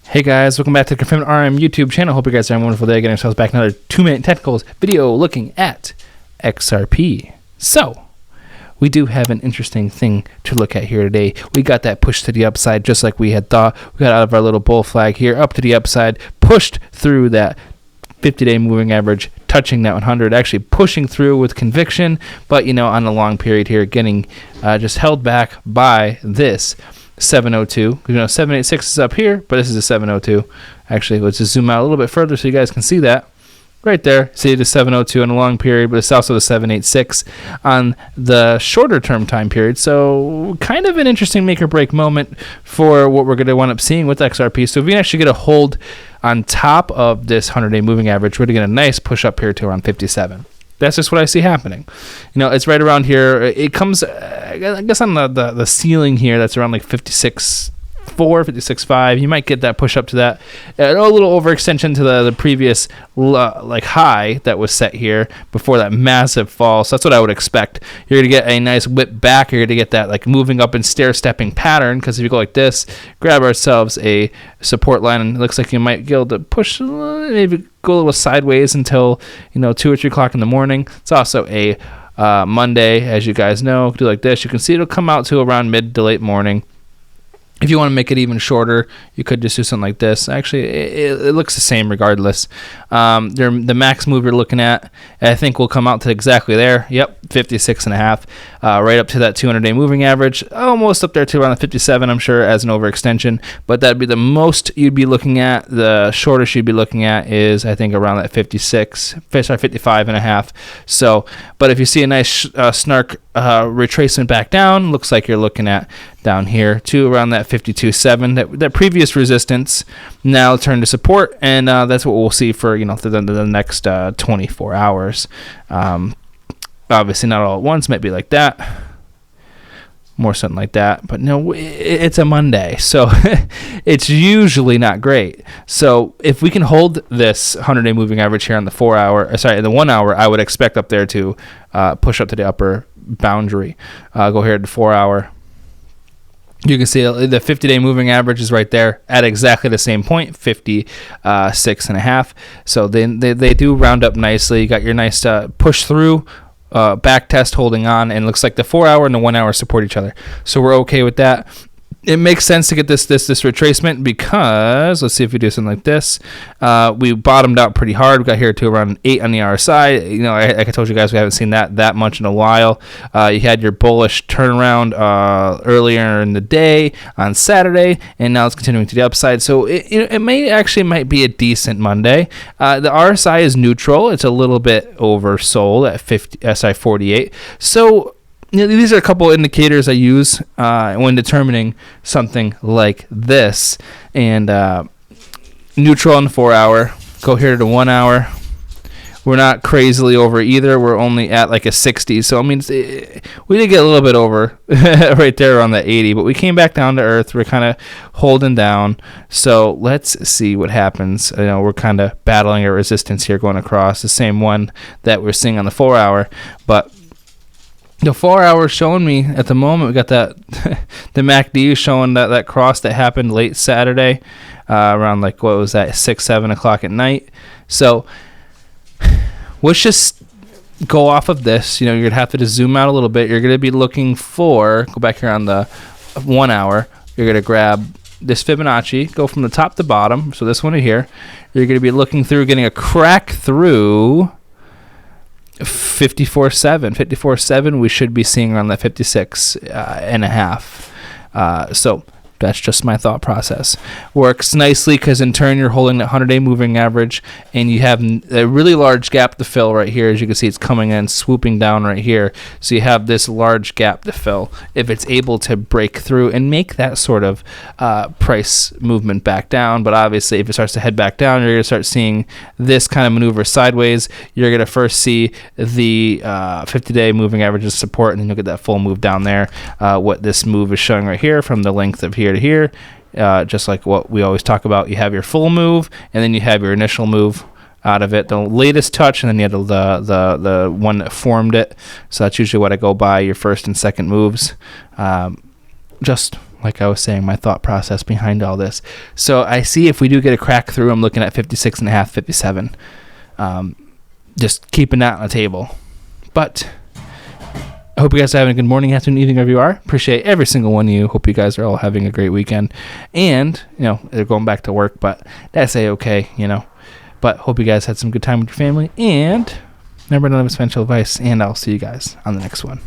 Hey guys, welcome back to the Confirmed RM YouTube channel. Hope you guys are having a wonderful day. Getting ourselves back another 2-minute technicals video looking at XRP. So, we do have an interesting thing to look at here today. We got that push to the upside just like we had thought. We got out of our little bull flag here, up to the upside, pushed through that 50-day moving average, touching that 100, actually pushing through with conviction, but on the long period here, getting just held back by this 702. 786 is up here, but this is a 702. Actually, let's just zoom out a little bit further so you guys can see that. Right there, see the 702 on a long period, but it's also the 786 on the shorter term time period. So kind of an interesting make or break moment for what we're going to wind up seeing with XRP. So if we actually get a hold on top of this 100-day moving average, we're going to get a nice push up here to around 57. That's just what I see happening. It's right around here. It comes, I guess, on the ceiling here. That's around like 56.4, 56.5. You might get that push up to that. A little overextension to the previous high that was set here before that massive fall. So that's what I would expect. You're going to get a nice whip back. You're going to get that moving up and stair-stepping pattern, because if you go like this, grab ourselves a support line, and it looks like you might be able to push, maybe go a little sideways until 2 or 3 o'clock in the morning. It's also a Monday, as you guys know. Do like this. You can see it'll come out to around mid to late morning. If you want to make it even shorter, you could just do something like this. Actually, it looks the same regardless. The max move you're looking at, I think, will come out to exactly there. Yep, 56.5, right up to that 200-day moving average, almost up there to around the 57, I'm sure, as an overextension. But that'd be the most you'd be looking at. The shortest you'd be looking at is, I think, around that 55.5. So, but if you see a nice snark retracement back down, looks like you're looking at down here to around that 52.7, that previous resistance now turned to support, and that's what we'll see for the next 24 hours. Obviously not all at once, might be like that, more something like that, but no, it's a Monday, so it's usually not great. So if we can hold this 100-day moving average here on the the 1 hour, I would expect up there to push up to the upper boundary. Go here to the 4 hour. You can see the 50-day moving average is right there at exactly the same point, 56.5. So they do round up nicely. You got your nice push through, back test holding on, and it looks like the 4 hour and the 1 hour support each other. So we're okay with that. It makes sense to get this retracement because, let's see if we do something like this. We bottomed out pretty hard. We got here to around 8 on the RSI. Like I told you guys, we haven't seen that much in a while. You had your bullish turnaround earlier in the day on Saturday, and now it's continuing to the upside. So it might be a decent Monday. The RSI is neutral. It's a little bit oversold at 50 SI 48. So these are a couple indicators I use when determining something like this. And neutral on the 4 hour. Go here to the 1 hour. We're not crazily over either. We're only at like a 60. So, we did get a little bit over right there on the 80. But we came back down to earth. We're kind of holding down. So, let's see what happens. We're kind of battling a resistance here going across. The same one that we're seeing on the 4 hour. But the 4 hour showing me at the moment, we got that the MACD showing that cross that happened late Saturday, around 6-7 o'clock at night. So let's just go off of this. You're gonna have to just zoom out a little bit. You're gonna be looking for, go back here on the 1 hour. You're gonna grab this Fibonacci, go from the top to bottom. So this one here, you're gonna be looking through, getting a crack through 54.7 we should be seeing around that 56.5. So that's just my thought process. Works nicely because in turn you're holding that 100-day moving average, and you have a really large gap to fill right here. As you can see, it's coming in, swooping down right here. So you have this large gap to fill if it's able to break through and make that sort of price movement back down. But obviously, if it starts to head back down, you're going to start seeing this kind of maneuver sideways. You're going to first see the 50-day moving average as support, and then you'll get that full move down there. What this move is showing right here, from the length of here to here, just like what we always talk about. You have your full move, and then you have your initial move out of it, the latest touch, and then you have the one that formed it. So that's usually what I go by, your first and second moves. Just like I was saying, my thought process behind all this. So I see if we do get a crack through, I'm looking at 56.5, 57. Just keeping that on the table. But I hope you guys are having a good morning, afternoon, evening, wherever you are. Appreciate every single one of you. Hope you guys are all having a great weekend. And, they're going back to work, but that's A-okay, But hope you guys had some good time with your family. And remember, none of it's financial advice. And I'll see you guys on the next one.